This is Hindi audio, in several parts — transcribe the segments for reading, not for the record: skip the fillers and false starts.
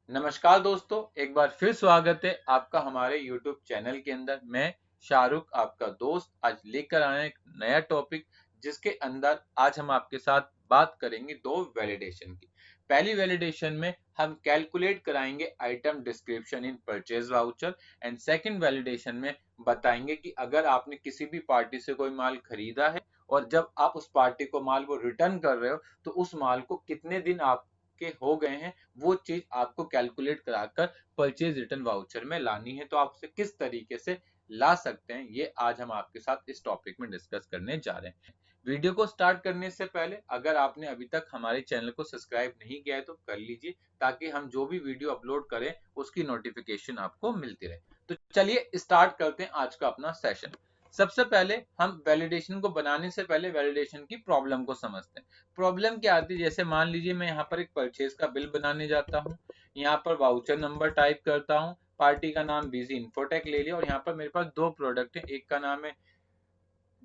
नमस्कार दोस्तों, एक बार फिर स्वागत है आपका हमारे YouTube चैनल के अंदर। मैं शाहरुख आपका दोस्त आज लेकर आया एक नया टॉपिक, जिसके अंदर आज हम आपके साथ बात करेंगे दो वैलिडेशन की। पहली वैलिडेशन में हम कैलकुलेट कराएंगे item description in purchase voucher, and second validation में बताएंगे कि अगर आपने किसी भी पार्टी से कोई माल खरीदा है और जब आप उस पार्टी को माल को रिटर्न कर रहे हो तो उस माल को कितने दिन आप के हो गए हैं, वो चीज आपको कैलकुलेट कराकर परचेज रिटर्न वाउचर में लानी है। तो आप उसे किस तरीके से ला सकते हैं, ये आज हम आपके साथ इस टॉपिक में डिस्कस करने जा रहे हैं। वीडियो को स्टार्ट करने से पहले अगर आपने अभी तक हमारे चैनल को सब्सक्राइब नहीं किया है तो कर लीजिए, ताकि हम जो भी वीडियो अपलोड करें उसकी नोटिफिकेशन आपको मिलती रहे। तो चलिए स्टार्ट करते हैं आज का अपना सेशन। सबसे पहले हम वैलिडेशन को बनाने से पहले वैलिडेशन की प्रॉब्लम को समझते हैं। प्रॉब्लम क्या आती है, जैसे मान लीजिए मैं यहाँ पर एक परचेज का बिल बनाने जाता हूँ, यहाँ पर वाउचर नंबर टाइप करता हूँ, पार्टी का नाम बीजी इन्फोटेक ले लिया और यहाँ पर मेरे पास दो प्रोडक्ट है, एक का नाम है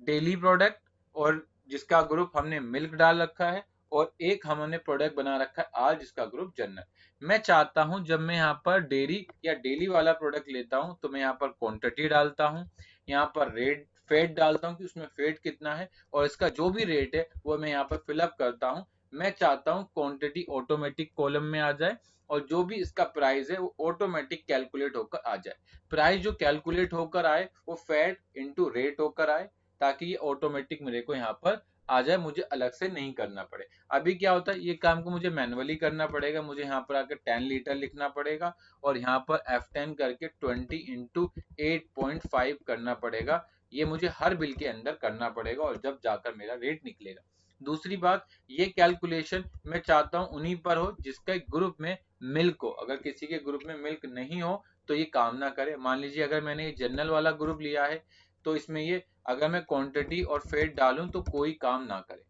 डेली प्रोडक्ट और जिसका ग्रुप हमने मिल्क डाल रखा है, और एक हमने प्रोडक्ट बना रखा है आर जिसका ग्रुप जनरल। मैं चाहता हूं जब मैं यहाँ पर डेयरी या डेली वाला प्रोडक्ट लेता हूं तो मैं यहाँ पर क्वांटिटी डालता हूं, यहाँ पर रेट फेट डालता हूं कि उसमें फेट कितना है, और इसका जो भी रेट है वो मैं यहाँ पर फिलअप करता हूं। मैं चाहता हूं क्वांटिटी ऑटोमेटिक कॉलम में आ जाए और जो भी इसका प्राइस है वो ऑटोमेटिक कैलकुलेट होकर आ जाए। प्राइस जो कैलकुलेट होकर आए वो फैट इंटू रेट होकर आए, ताकि ये ऑटोमेटिक मेरे को यहाँ पर आ जाए, मुझे अलग से नहीं करना पड़े। अभी क्या होता है, ये काम को मुझे मैनुअली करना पड़ेगा, मुझे यहाँ पर आकर 10 लीटर लिखना पड़ेगा और यहाँ पर F10 करके 20 इंटू 8.5 करना पड़ेगा। ये मुझे हर बिल के अंदर करना पड़ेगा और जब जाकर मेरा रेट निकलेगा। दूसरी बात, ये कैलकुलेशन मैं चाहता हूँ उन्हीं पर हो जिसका ग्रुप में मिल्क हो। अगर किसी के ग्रुप में मिल्क नहीं हो तो ये काम ना करे। मान लीजिए अगर मैंने ये जनरल वाला ग्रुप लिया है तो इसमें ये अगर मैं क्वांटिटी और फेट डालूं तो कोई काम ना करे।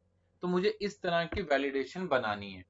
तो मुझे इस तरह की वैलिडेशन बनानी है।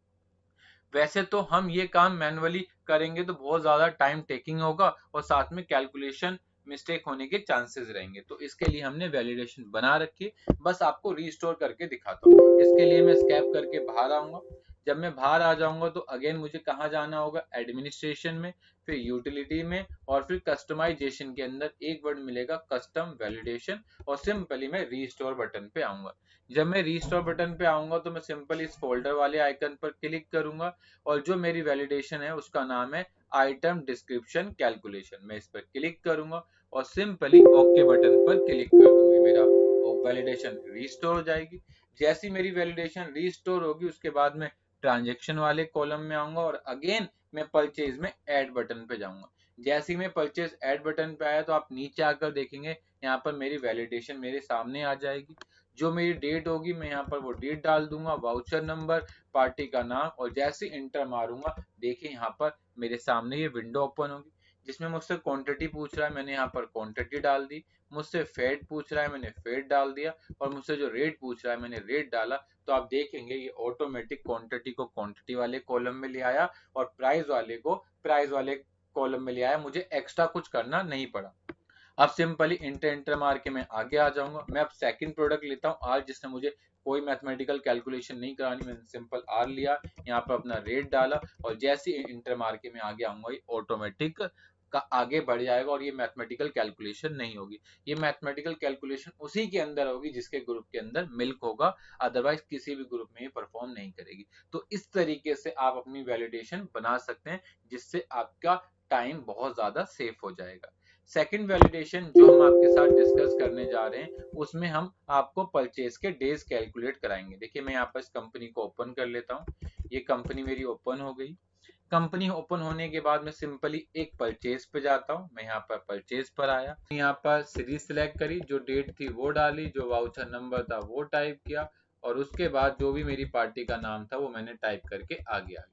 वैसे तो हम ये काम मैनुअली करेंगे तो बहुत ज्यादा टाइम टेकिंग होगा और साथ में कैलकुलेशन मिस्टेक होने के चांसेस रहेंगे, तो इसके लिए हमने वैलिडेशन बना रखी है। बस आपको रीस्टोर करके दिखाता हूँ। इसके लिए मैं स्कैप करके बाहर आऊंगा। जब मैं बाहर आ जाऊंगा तो अगेन मुझे कहाँ जाना होगा, एडमिनिस्ट्रेशन में, फिर यूटिलिटी में और फिर कस्टमाइजेशन के अंदर एक वर्ड मिलेगा कस्टम वैलिडेशन, और सिंपली मैं रीस्टोर बटन पे आऊंगा। जब मैं रीस्टोर बटन पे आऊंगा तो मैं सिंपली इस फोल्डर वाले आइकन पर क्लिक करूंगा और जो मेरी वैलिडेशन है उसका नाम है आइटम डिस्क्रिप्शन कैलकुलेशन। मैं इस पर क्लिक करूंगा और सिंपली ओके बटन पर क्लिक कर दूंगा, मेरा वैलिडेशन रीस्टोर हो जाएगी। जैसी मेरी वैलिडेशन रीस्टोर होगी उसके बाद मैं ट्रांजेक्शन वाले कॉलम में आऊंगा और अगेन मैं परचेज में ऐड बटन पे जाऊंगा। जैसे ही मैं परचेज ऐड बटन पे आया तो आप नीचे आकर देखेंगे यहाँ पर मेरी वैलिडेशन मेरे सामने आ जाएगी। जो मेरी डेट होगी मैं यहाँ पर वो डेट डाल दूंगा, वाउचर नंबर, पार्टी का नाम, और जैसे इंटर मारूंगा देखिए यहाँ पर मेरे सामने ये विंडो ओपन होगी, जिसमें मुझसे क्वांटिटी पूछ रहा है, मैंने यहाँ पर क्वांटिटी डाल दी। मुझसे फेट पूछ रहा है, मैंने फेट डाल दिया, और मुझसे जो रेट पूछ रहा है मैंने रेट डाला। तो आप देखेंगे ये ऑटोमेटिक क्वांटिटी को क्वांटिटी वाले कॉलम में ले आया और प्राइस वाले को प्राइस वाले कॉलम में ले आया, मुझे एक्स्ट्रा कुछ करना नहीं पड़ा। अब सिंपली इंटर मार के मैं आगे आ जाऊंगा। मैं अब सेकंड प्रोडक्ट लेता हूँ आर, जिसने मुझे कोई मैथमेटिकल कैलकुलेशन नहीं करानी, मैंने सिंपल आर लिया, यहाँ पर अपना रेट डाला और जैसे इंटर मार के मैं आगे आऊंगा ये ऑटोमेटिक का आगे बढ़ जाएगा और ये मैथमेटिकल कैलकुलेशन नहीं होगी। ये मैथमेटिकल कैलकुलेशन उसी के अंदर होगी जिसके ग्रुप के अंदर मिल्क होगा, अदरवाइज किसी भी ग्रुप में ये परफॉर्म नहीं करेगी। तो इस तरीके से आप अपनी वैलिडेशन बना सकते हैं, जिससे आपका टाइम बहुत ज्यादा सेफ हो जाएगा। सेकंड वैलिडेशन जो हम आपके साथ डिस्कस करने जा रहे हैं उसमें हम आपको परचेज के डेज कैलकुलेट कराएंगे। देखिए मैं यहाँ पर इस कंपनी को ओपन कर लेता हूँ। ये कंपनी मेरी ओपन हो गई। कंपनी ओपन होने के बाद मैं सिंपली एक परचेज पे जाता हूँ। मैं यहाँ पर परचेज पर आया, यहाँ पर सीरीज सिलेक्ट करी, जो डेट थी वो डाली, जो वाउचर नंबर था वो टाइप किया, और उसके बाद जो भी मेरी पार्टी का नाम था वो मैंने टाइप करके आगे आ गया।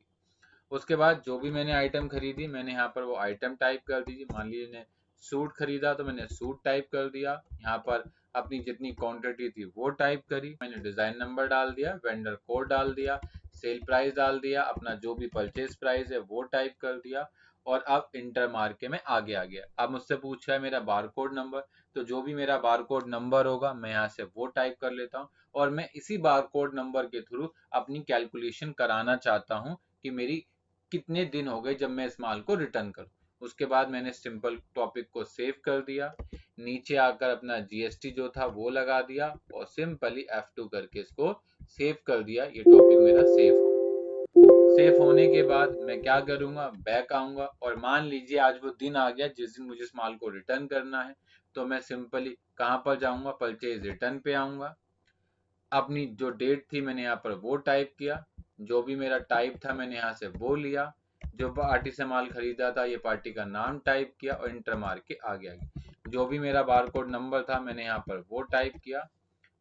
उसके बाद जो भी मैंने आइटम खरीदी मैंने यहाँ पर वो आइटम टाइप कर दीजिए। मान लीजिए मैंने सूट खरीदा तो मैंने सूट टाइप कर दिया, यहाँ पर अपनी जितनी क्वांटिटी थी वो टाइप करी, मैंने डिजाइन नंबर डाल दिया, वेंडर कोड डाल दिया, सेल प्राइस डाल दिया, अपना जो भी परचेज प्राइस है वो टाइप कर दिया, और अब इंटर मार के मैं आगे आ गया। अब मुझसे पूछ रहा है मेरा बारकोड नंबर, तो जो भी मेरा बारकोड नंबर होगा मैं यहाँ से वो टाइप कर लेता हूँ, और मैं इसी बारकोड नंबर के थ्रू अपनी कैलकुलेशन कराना चाहता हूँ कि मेरी कितने दिन हो गए जब मैं इस माल को रिटर्न करूं। उसके बाद मैंने सिंपल टॉपिक को सेव कर दिया, नीचे आकर अपना जीएसटी जो था वो लगा दिया और सिंपली F2 करके इसको सेव कर दिया। ये टॉपिक मेरा सेव हो, सेफ होने के बाद मैं क्या करूंगा, बैक आऊंगा और मान लीजिए आज वो दिन आ गया जिस दिन मुझे इस माल को रिटर्न करना है, तो मैं सिंपली कहां पर जाऊंगा, परचेज रिटर्न पे आऊंगा। अपनी जो डेट थी मैंने यहाँ पर वो टाइप किया, जो भी मेरा टाइप था मैंने यहाँ से वो लिया, जो पार्टी से माल खरीदा था ये पार्टी का नाम टाइप किया और इंटर मार के आगे आ गया। जो भी मेरा बारकोड नंबर था मैंने यहाँ पर वो टाइप किया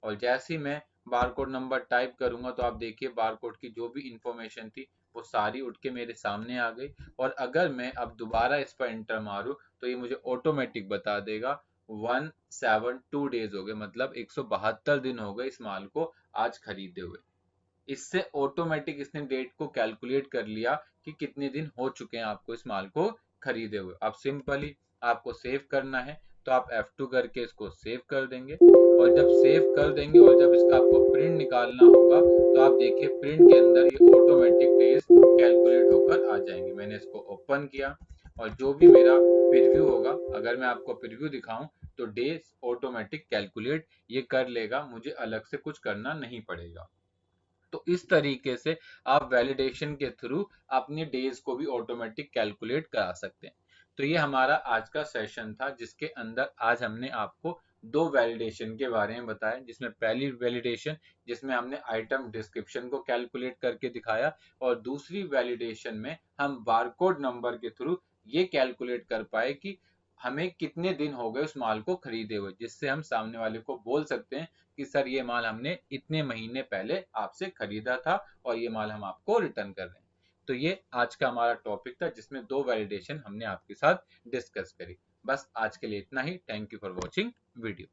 और जैसे ही मैं बारकोड नंबर टाइप करूंगा तो आप देखिए बारकोड की जो भी इंफॉर्मेशन थी वो सारी उठ के मेरे सामने आ गई। और अगर मैं अब दोबारा इस पर इंटर मारूं तो ये मुझे ऑटोमेटिक बता देगा 172 डेज हो गए, मतलब 172 दिन हो गए इस माल को आज खरीदे हुए। इससे ऑटोमेटिक इसने डेट को कैलकुलेट कर लिया कि कितने दिन हो चुके हैं आपको इस माल को खरीदे हुए। अब सिंपली आपको सेव करना है तो आप F2 करके इसको सेव कर देंगे और जब सेव कर देंगे और जब इसका आपको प्रिंट निकालना होगा तो आप देखिए प्रिंट के अंदर ये ऑटोमेटिक डेज कैलकुलेट होकर आ जाएंगे। मैंने इसको ओपन किया और जो भी मेरा प्रीव्यू होगा, अगर मैं आपको प्रीव्यू दिखाऊं तो डेज ऑटोमेटिक कैलकुलेट ये कर लेगा, मुझे अलग से कुछ करना नहीं पड़ेगा। तो इस तरीके से आप वैलिडेशन के थ्रू अपने डेज को भी ऑटोमेटिक कैलकुलेट करा सकते हैं। तो ये हमारा आज का सेशन था जिसके अंदर आज हमने आपको दो वैलिडेशन के बारे में बताया, जिसमें पहली वैलिडेशन जिसमें हमने आइटम डिस्क्रिप्शन को कैलकुलेट करके दिखाया और दूसरी वैलिडेशन में हम बारकोड नंबर के थ्रू ये कैलकुलेट कर पाए कि हमें कितने दिन हो गए उस माल को खरीदे हुए, जिससे हम सामने वाले को बोल सकते हैं कि सर ये माल हमने इतने महीने पहले आपसे खरीदा था और ये माल हम आपको रिटर्न कर रहे हैं। तो ये आज का हमारा टॉपिक था जिसमें दो वैलिडेशन हमने आपके साथ डिस्कस करी। बस आज के लिए इतना ही। Thank you for watching video.